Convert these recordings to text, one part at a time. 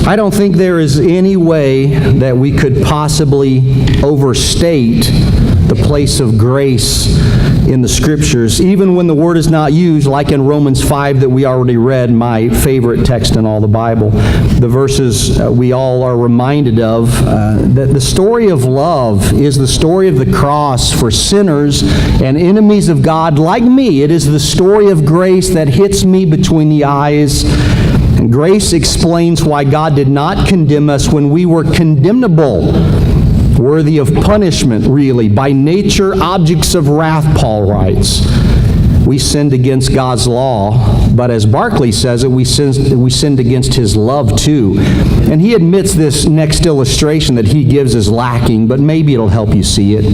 I don't think there is any way that we could possibly overstate the place of grace in the Scriptures, even when the word is not used, like in Romans 5 that we already read, my favorite text in all the Bible. The verses we all are reminded of, that the story of love is the story of the cross for sinners and enemies of God like me. It is the story of grace that hits me between the eyes. And grace explains why God did not condemn us when we were condemnable, worthy of punishment, really, by nature, objects of wrath, Paul writes. We sinned against God's law, but as Barclay says it, we sinned against His love too. And he admits this next illustration that he gives is lacking, but maybe it'll help you see it.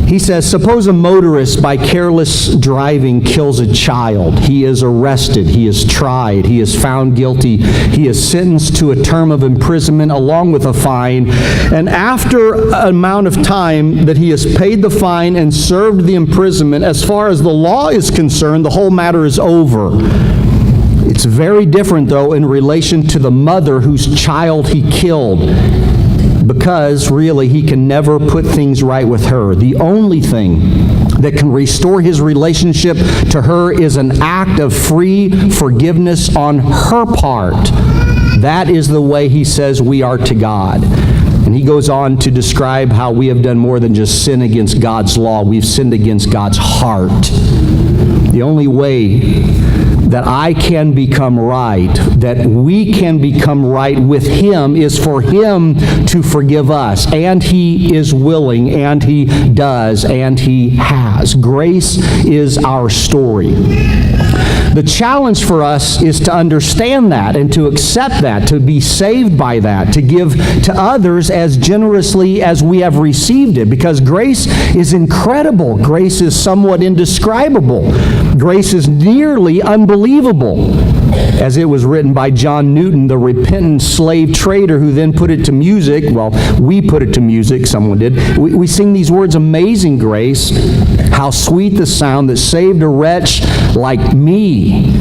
He says, suppose a motorist by careless driving kills a child. He is arrested, he is tried, he is found guilty, he is sentenced to a term of imprisonment along with a fine, and after an amount of time that he has paid the fine and served the imprisonment, as far as the law is concerned, the whole matter is over. It's very different, though, in relation to the mother whose child he killed, because really he can never put things right with her. The only thing that can restore his relationship to her is an act of free forgiveness on her part. That is the way he says we are to God. And he goes on to describe how we have done more than just sin against God's law. We've sinned against God's heart. The only way that I can become right, that we can become right with Him, is for Him to forgive us. And He is willing, and He does, and He has. Grace is our story. The challenge for us is to understand that and to accept that, to be saved by that, to give to others as generously as we have received it, because grace is incredible. Grace is somewhat indescribable. Grace is nearly unbelievable. As it was written by John Newton, the repentant slave trader, who then put it to music. Well, we put it to music, someone did. We sing these words, amazing grace, how sweet the sound that saved a wretch like me.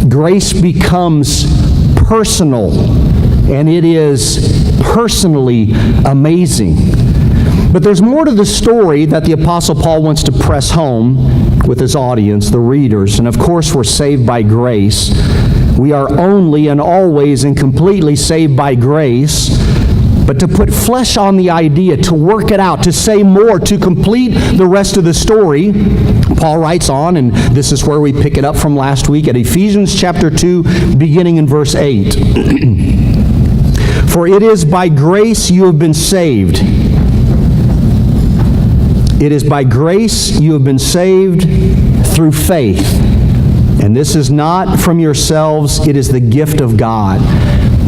Grace becomes personal, and it is personally amazing. But there's more to the story that the Apostle Paul wants to press home with his audience, the readers. And of course, we're saved by grace. We are only and always and completely saved by grace. But to put flesh on the idea, to work it out, to say more, to complete the rest of the story, Paul writes on, and this is where we pick it up from last week at Ephesians chapter 2, beginning in verse 8. For it is by grace you have been saved. It is by grace you have been saved through faith. And this is not from yourselves, it is the gift of God.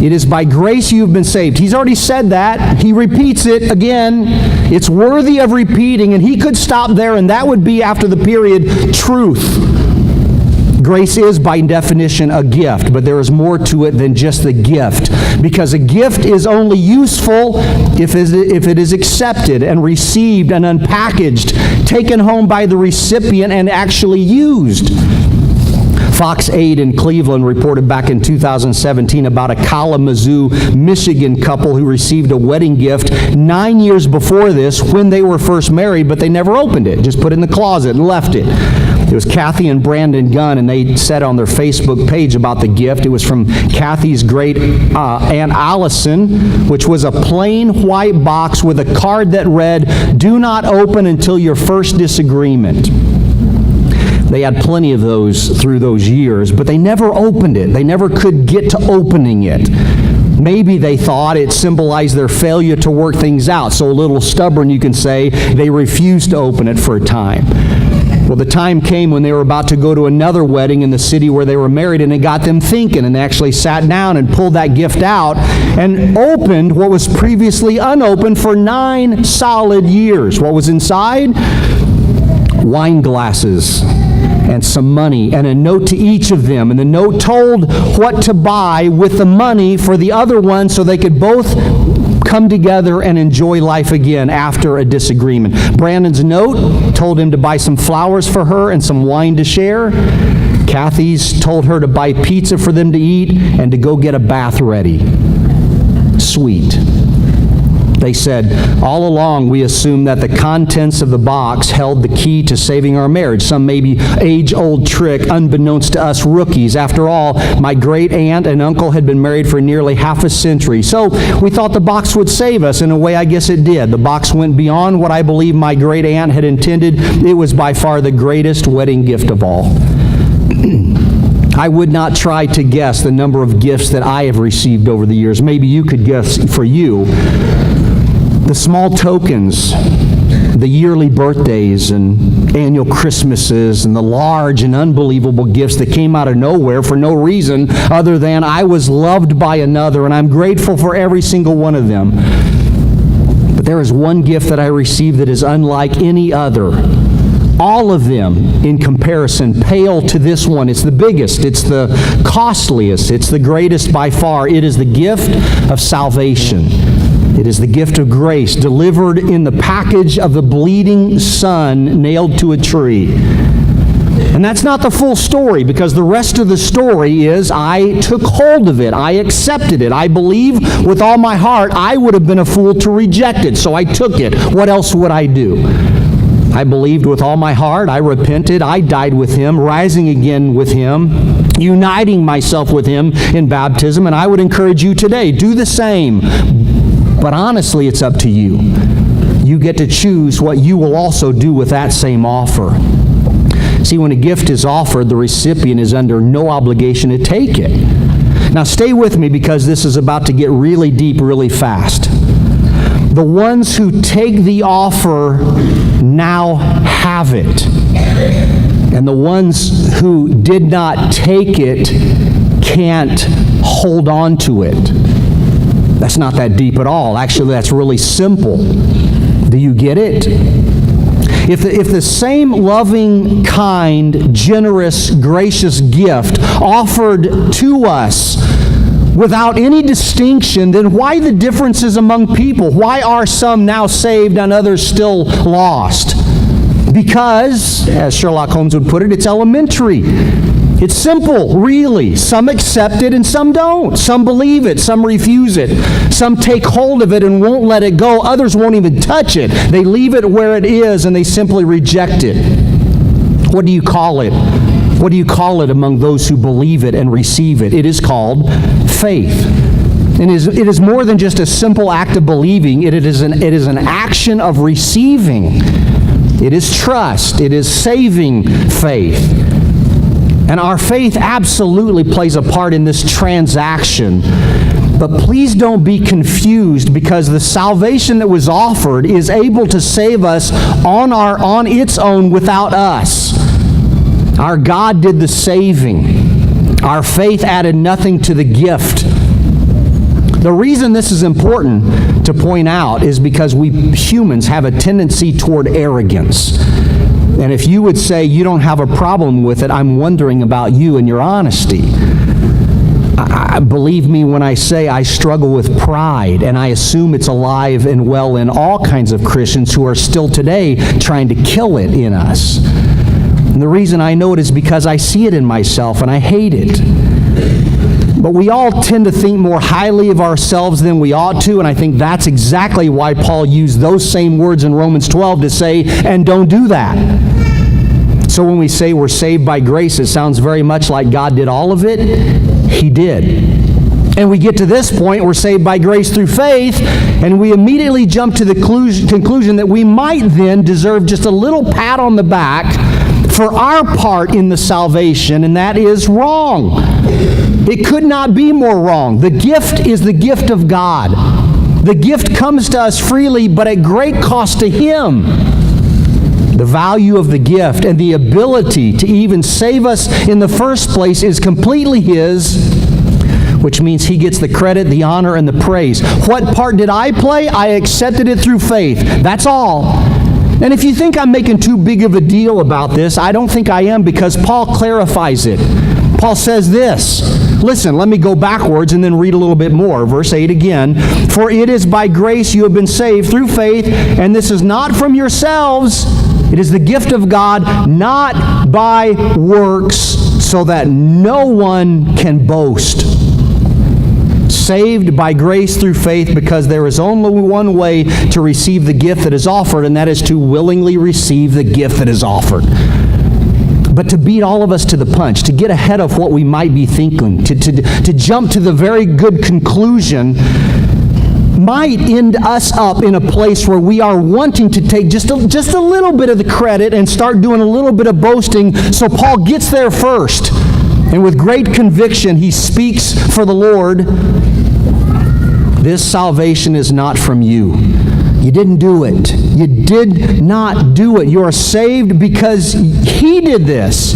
It is by grace you have been saved. He's already said that. He repeats it again. It's worthy of repeating, and he could stop there, and that would be, after the period, truth. Grace is, by definition, a gift, but there is more to it than just the gift, because a gift is only useful if it is accepted and received and unpackaged, taken home by the recipient and actually used. Fox 8 in Cleveland reported back in 2017 about a Kalamazoo, Michigan couple who received a wedding gift 9 years before this when they were first married, but they never opened it, just put it in the closet and left it. It was Kathy and Brandon Gunn, and they said on their Facebook page about the gift. It was from Kathy's great Aunt Allison, which was a plain white box with a card that read, "Do not open until your first disagreement." They had plenty of those through those years, but they never opened it. They never could get to opening it. Maybe they thought it symbolized their failure to work things out. So a little stubborn, you can say, they refused to open it for a time. Well, the time came when they were about to go to another wedding in the city where they were married, and it got them thinking, and they actually sat down and pulled that gift out and opened what was previously unopened for 9 solid years. What was inside? Wine glasses and some money and a note to each of them. And the note told what to buy with the money for the other one so they could both come together and enjoy life again after a disagreement. Brandon's note told him to buy some flowers for her and some wine to share. Kathy's told her to buy pizza for them to eat and to go get a bath ready. Sweet. They said, all along we assumed that the contents of the box held the key to saving our marriage. Some maybe age-old trick unbeknownst to us rookies. After all, my great aunt and uncle had been married for nearly half a century. So we thought the box would save us. In a way, I guess it did. The box went beyond what I believe my great aunt had intended. It was by far the greatest wedding gift of all. I would not try to guess the number of gifts that I have received over the years. Maybe you could guess for you. The small tokens, the yearly birthdays and annual Christmases, and the large and unbelievable gifts that came out of nowhere for no reason other than I was loved by another, and I'm grateful for every single one of them. But there is one gift that I received that is unlike any other. All of them, in comparison, pale to this one. It's the biggest, it's the costliest, it's the greatest by far. It is the gift of salvation. It is the gift of grace delivered in the package of the bleeding Son nailed to a tree. And that's not the full story, because the rest of the story is I took hold of it. I accepted it. I believe with all my heart I would have been a fool to reject it, so I took it. What else would I do? I believed with all my heart. I repented. I died with Him, rising again with Him, uniting myself with Him in baptism. And I would encourage you today, do the same. But honestly, it's up to you. You get to choose what you will also do with that same offer. See, when a gift is offered, the recipient is under no obligation to take it. Now stay with me, because this is about to get really deep really fast. The ones who take the offer now have it. And the ones who did not take it can't hold on to it. That's not that deep at all. Actually, that's really simple. Do you get it? If the same loving, kind, generous, gracious gift offered to us without any distinction, then why the differences among people? Why are some now saved and others still lost? Because, as Sherlock Holmes would put it, it's elementary. It's simple, really. Some accept it and some don't. Some believe it, some refuse it. Some take hold of it and won't let it go. Others won't even touch it. They leave it where it is and they simply reject it. What do you call it? What do you call it among those who believe it and receive it? It is called faith. And it is more than just a simple act of believing. It is an action of receiving. It is trust. It is saving faith. And our faith absolutely plays a part in this transaction. But please don't be confused, because the salvation that was offered is able to save us on its own without us. Our God did the saving. Our faith added nothing to the gift. The reason this is important to point out is because we humans have a tendency toward arrogance. And if you would say you don't have a problem with it, I'm wondering about you and your honesty. Believe me when I say I struggle with pride, and I assume it's alive and well in all kinds of Christians who are still today trying to kill it in us. And the reason I know it is because I see it in myself and I hate it. But we all tend to think more highly of ourselves than we ought to, and I think that's exactly why Paul used those same words in Romans 12 to say, and don't do that. So when we say we're saved by grace, it sounds very much like God did all of it. He did. And we get to this point, we're saved by grace through faith, and we immediately jump to the conclusion that we might then deserve just a little pat on the back for our part in the salvation, and that is wrong. It could not be more wrong. The gift is the gift of God. The gift comes to us freely, but at great cost to Him. The value of the gift and the ability to even save us in the first place is completely His, which means He gets the credit, the honor, and the praise. What part did I play? I accepted it through faith. That's all. And if you think I'm making too big of a deal about this, I don't think I am, because Paul clarifies it. Paul says this. Listen, let me go backwards and then read a little bit more. Verse 8 again. For it is by grace you have been saved through faith, and this is not from yourselves. It is the gift of God, not by works, so that no one can boast. Saved by grace through faith, because there is only one way to receive the gift that is offered, and that is to willingly receive the gift that is offered. But to beat all of us to the punch, to get ahead of what we might be thinking, to jump to the very good conclusion, might end us up in a place where we are wanting to take just a little bit of the credit and start doing a little bit of boasting. So Paul gets there first, and with great conviction he speaks for the Lord. This salvation is not from you. You didn't do it. You did not do it. You are saved because He did this.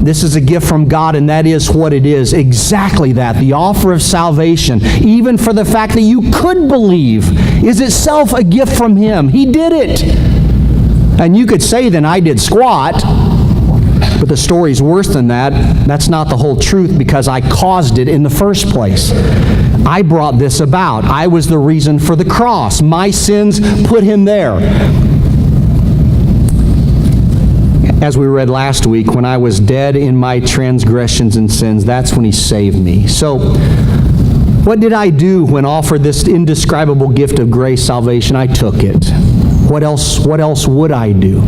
This is a gift from God, and that is what it is. Exactly that. The offer of salvation, even for the fact that you could believe, is itself a gift from Him. He did it. And you could say, then I did squat. But the story's worse than that. That's not the whole truth, because I caused it in the first place. I brought this about. I was the reason for the cross. My sins put Him there. As we read last week, when I was dead in my transgressions and sins, that's when He saved me. So, what did I do when offered this indescribable gift of grace, salvation? I took it. What else would I do?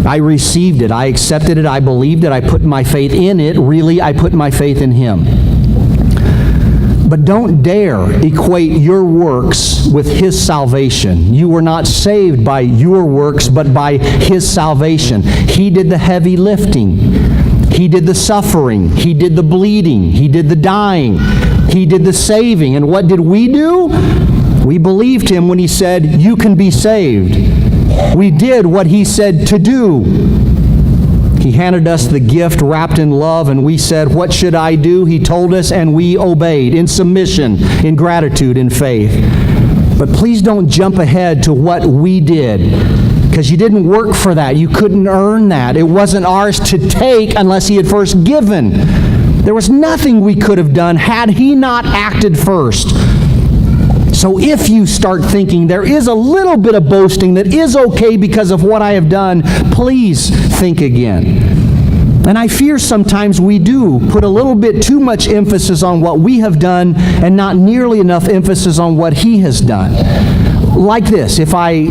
I received it. I accepted it. I believed it. I put my faith in it. Really, I put my faith in Him. But don't dare equate your works with His salvation. You were not saved by your works, but by His salvation. He did the heavy lifting. He did the suffering. He did the bleeding. He did the dying. He did the saving. And what did we do? We believed Him when He said, you can be saved. We did what He said to do. He handed us the gift wrapped in love, and we said, what should I do? He told us, and we obeyed in submission, in gratitude, in faith. But please don't jump ahead to what we did, because you didn't work for that. You couldn't earn that. It wasn't ours to take unless He had first given. There was nothing we could have done had He not acted first. So if you start thinking there is a little bit of boasting that is okay because of what I have done, please think again. And I fear sometimes we do put a little bit too much emphasis on what we have done and not nearly enough emphasis on what He has done. Like this, if I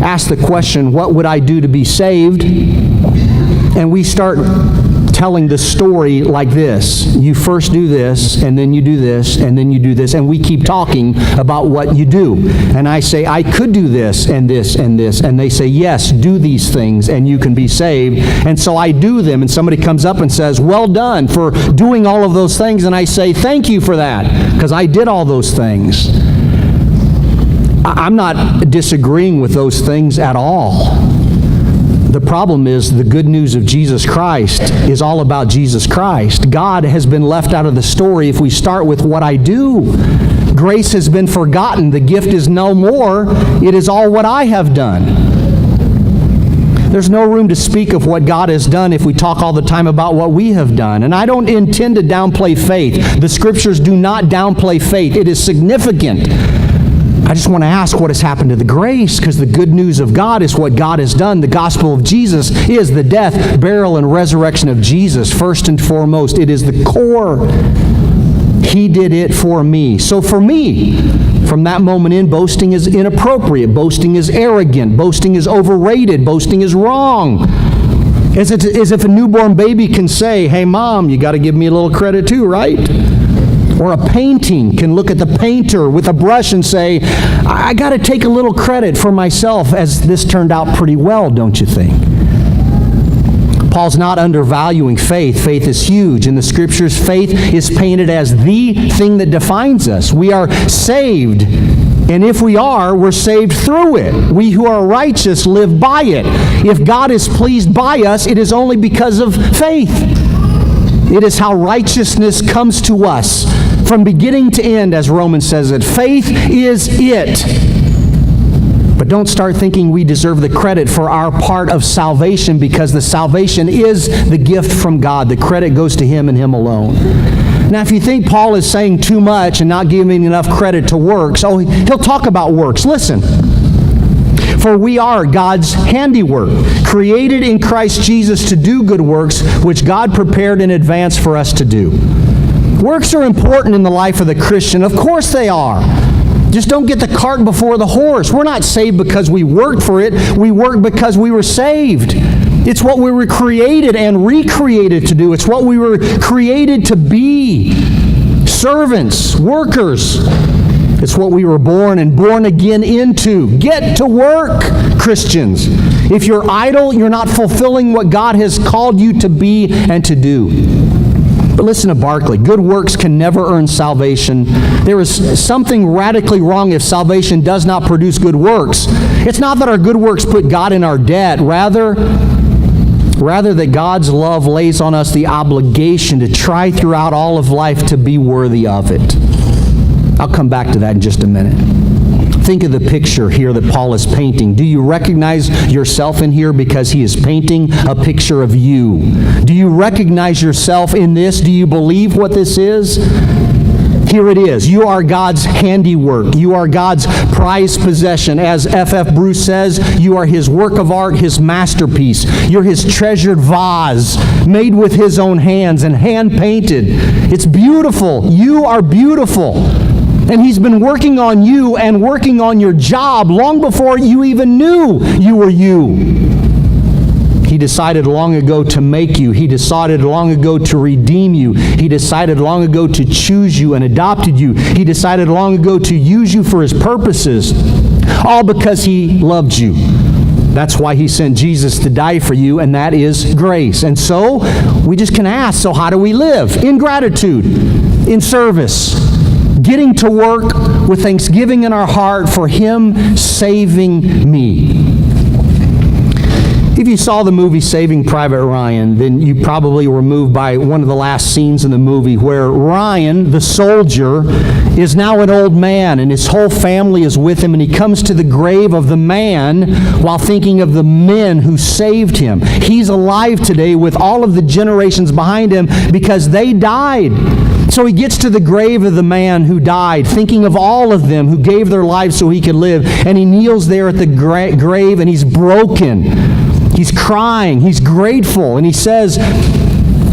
ask the question, what would I do to be saved? And we start telling the story like this. You first do this, and then you do this, and then you do this, and we keep talking about what you do. And I say, I could do this, and this, and this. And they say, yes, do these things, and you can be saved. And so I do them, and somebody comes up and says, well done for doing all of those things. And I say, thank you for that, because I did all those things. I'm not disagreeing with those things at all. The problem is the good news of Jesus Christ is all about Jesus Christ. God has been left out of the story if we start with what I do. Grace has been forgotten. The gift is no more. It is all what I have done. There's no room to speak of what God has done if we talk all the time about what we have done. And I don't intend to downplay faith. The Scriptures do not downplay faith. It is significant. I just want to ask what has happened to the grace, because the good news of God is what God has done. The gospel of Jesus is the death, burial, and resurrection of Jesus, first and foremost. It is the core. He did it for me. So for me, from that moment in, boasting is inappropriate. Boasting is arrogant. Boasting is overrated. Boasting is wrong. As if a newborn baby can say, hey, Mom, you got to give me a little credit too, right? Or a painting can look at the painter with a brush and say, I got to take a little credit for myself, as this turned out pretty well, don't you think? Paul's not undervaluing faith. Faith is huge. In the Scriptures, faith is painted as the thing that defines us. We are saved. And if we are, we're saved through it. We who are righteous live by it. If God is pleased by us, it is only because of faith. It is how righteousness comes to us from beginning to end, as Romans says it. Faith is it. But don't start thinking we deserve the credit for our part of salvation, because the salvation is the gift from God. The credit goes to Him and Him alone. Now, if you think Paul is saying too much and not giving enough credit to works, he'll talk about works. Listen. For we are God's handiwork, created in Christ Jesus to do good works, which God prepared in advance for us to do. Works are important in the life of the Christian. Of course they are. Just don't get the cart before the horse. We're not saved because we worked for it. We work because we were saved. It's what we were created and recreated to do. It's what we were created to be. Servants, workers. It's what we were born and born again into. Get to work, Christians. If you're idle, you're not fulfilling what God has called you to be and to do. But listen to Barclay. Good works can never earn salvation. There is something radically wrong if salvation does not produce good works. It's not that our good works put God in our debt. Rather that God's love lays on us the obligation to try throughout all of life to be worthy of it. I'll come back to that in just a minute. Think of the picture here that Paul is painting. Do you recognize yourself in here because he is painting a picture of you? Do you recognize yourself in this? Do you believe what this is? Here it is. You are God's handiwork. You are God's prized possession. As F.F. Bruce says, you are His work of art, His masterpiece. You're His treasured vase, made with His own hands and hand-painted. It's beautiful. You are beautiful. And He's been working on you and working on your job long before you even knew you were you. He decided long ago to make you. He decided long ago to redeem you. He decided long ago to choose you and adopted you. He decided long ago to use you for His purposes, all because He loved you. That's why He sent Jesus to die for you, and that is grace. And so, we just can ask, so how do we live? In gratitude, in service, getting to work with thanksgiving in our heart for Him saving me. If you saw the movie Saving Private Ryan, then you probably were moved by one of the last scenes in the movie where Ryan, the soldier, is now an old man and his whole family is with him, and he comes to the grave of the man while thinking of the men who saved him. He's alive today with all of the generations behind him because they died. So he gets to the grave of the man who died, thinking of all of them who gave their lives so he could live, and he kneels there at the grave and he's broken. He's crying, he's grateful, and he says,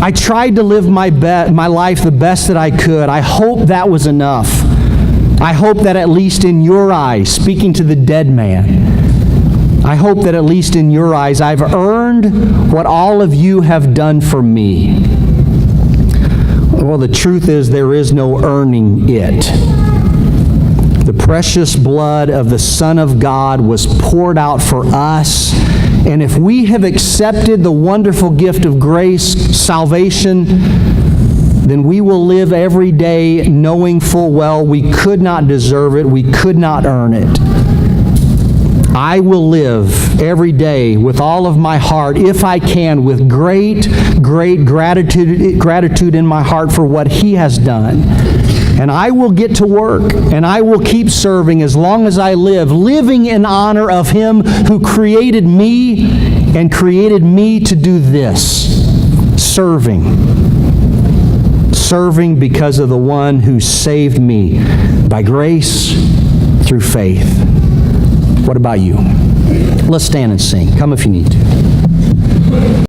I tried to live my life the best that I could. I hope that was enough. I hope that at least in your eyes, speaking to the dead man, I hope that at least in your eyes I've earned what all of you have done for me. Well, the truth is there is no earning it. The precious blood of the Son of God was poured out for us. And if we have accepted the wonderful gift of grace, salvation, then we will live every day knowing full well we could not deserve it, we could not earn it. I will live every day with all of my heart, if I can, with great gratitude in my heart for what He has done. And I will get to work, and I will keep serving as long as I live, living in honor of Him who created me and created me to do this, serving. Serving because of the one who saved me by grace through faith. What about you? Let's stand and sing. Come if you need to.